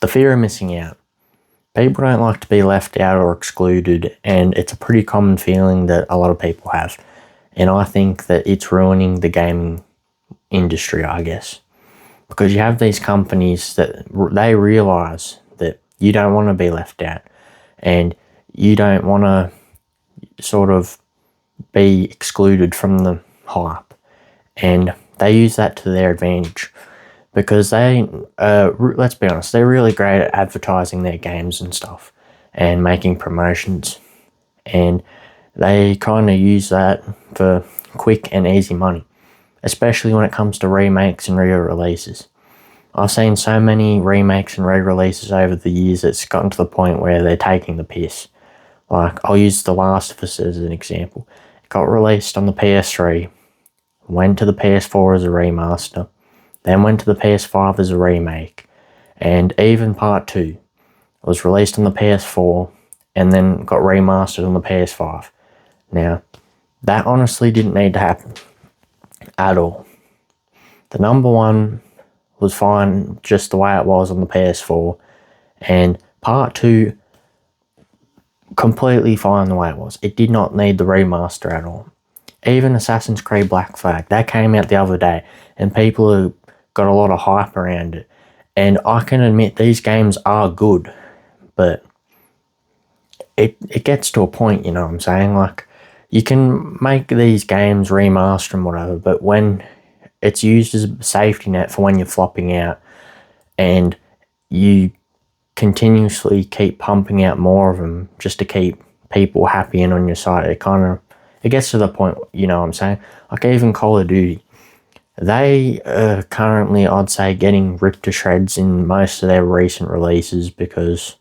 the fear of missing out. People don't like to be left out or excluded, and it's a pretty common feeling that a lot of people have. And I think that it's ruining the gaming industry, I guess. Because you have these companies that they realise that you don't want to be left out, and you don't want to sort of be excluded from the hype. And they use that to their advantage. Because they, let's be honest, they're really great at advertising their games and stuff and making promotions. And they kind of use that for quick and easy money, especially when it comes to remakes and re-releases. I've seen so many remakes and re-releases over the years it's gotten to the point where they're taking the piss. Like, I'll use The Last of Us as an example. It got released on the PS3, went to the PS4 as a remaster, then went to the PS5 as a remake, and even Part 2 was released on the PS4 and then got remastered on the PS5. Now, that honestly didn't need to happen at all. The number one was fine just the way it was on the PS4, and Part 2 completely fine the way it was. It did not need the remaster at all. Even Assassin's Creed Black Flag, that came out the other day, and people have got a lot of hype around it. And I can admit these games are good, but it gets to a point, you know what I'm saying? Like, you can make these games remaster and whatever, but when it's used as a safety net for when you're flopping out and you continuously keep pumping out more of them just to keep people happy and on your side, it gets to the point, you know what I'm saying? Like, even Call of Duty, they are currently, I'd say, getting ripped to shreds in most of their recent releases because,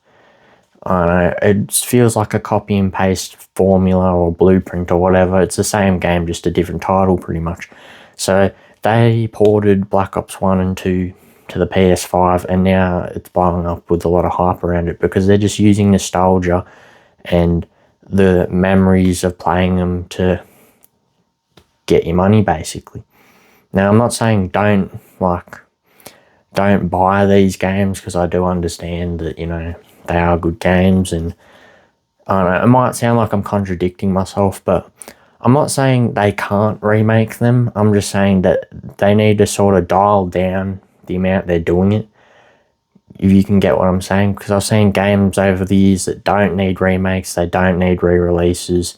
I don't know, it feels like a copy and paste formula or blueprint or whatever. It's the same game, just a different title pretty much. So they ported Black Ops 1 and 2 to the PS5, and now it's blowing up with a lot of hype around it because they're just using nostalgia and the memories of playing them to get your money, basically. Now, I'm not saying don't buy these games, because I do understand that, you know, they are good games, and I don't know, it might sound like I'm contradicting myself, but I'm not saying they can't remake them. I'm just saying that they need to sort of dial down the amount they're doing it, if you can get what I'm saying, because I've seen games over the years that don't need remakes, they don't need re-releases,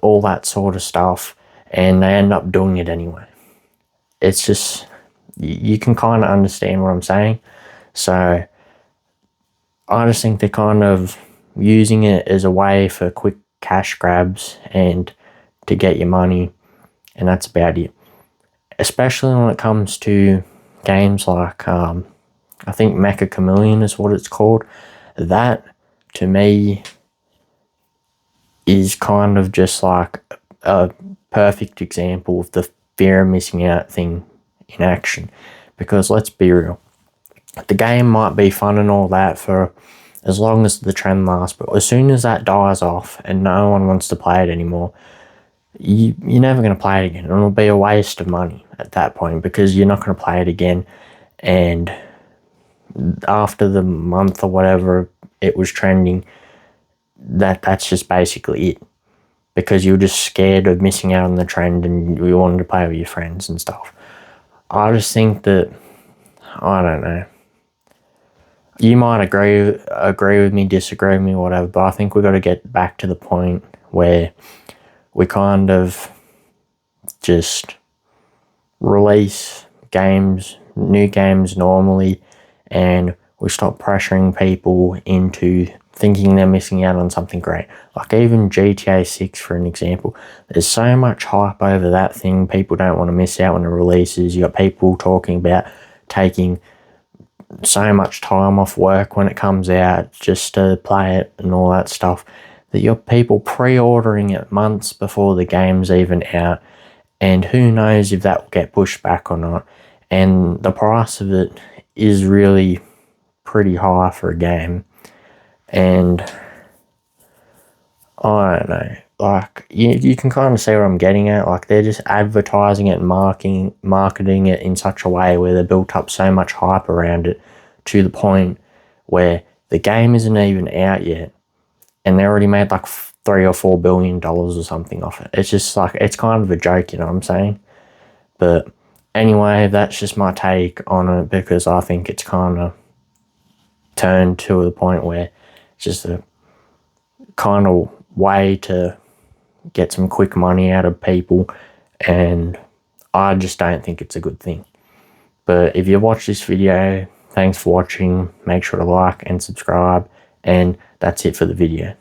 all that sort of stuff, and they end up doing it anyway. It's just, you can kind of understand what I'm saying. So I just think they're kind of using it as a way for quick cash grabs and to get your money, and that's about it. Especially when it comes to games like, I think Mecha Chameleon is what it's called. That, to me, is kind of just like a perfect example of the fear of missing out thing in action. Because let's be real, the game might be fun and all that for as long as the trend lasts, but as soon as that dies off and no one wants to play it anymore, you're never going to play it again. And it'll be a waste of money at that point, because you're not going to play it again, and after the month or whatever it was trending, that's just basically it, because you're just scared of missing out on the trend and you wanted to play with your friends and stuff. I just think that, I don't know, you might agree with me, disagree with me, whatever, but I think we've got to get back to the point where we kind of just release games, new games normally, and we stop pressuring people into thinking they're missing out on something great. Like even GTA 6, for an example, there's so much hype over that thing. People don't want to miss out when it releases. You got people talking about taking so much time off work when it comes out just to play it and all that stuff, that you got people pre-ordering it months before the game's even out, and who knows if that will get pushed back or not. And the price of it is really pretty high for a game, and I don't know, like, you can kind of see what I'm getting at. Like, they're just advertising it and marketing it in such a way where they built up so much hype around it to the point where the game isn't even out yet and they already made like $3 or $4 billion or something off it. It's just like, it's kind of a joke, you know what I'm saying? But anyway, that's just my take on it, because I think it's kind of turned to the point where it's just a kind of way to get some quick money out of people, and I just don't think it's a good thing. But if you watch this video, thanks for watching. Make sure to like and subscribe, and that's it for the video.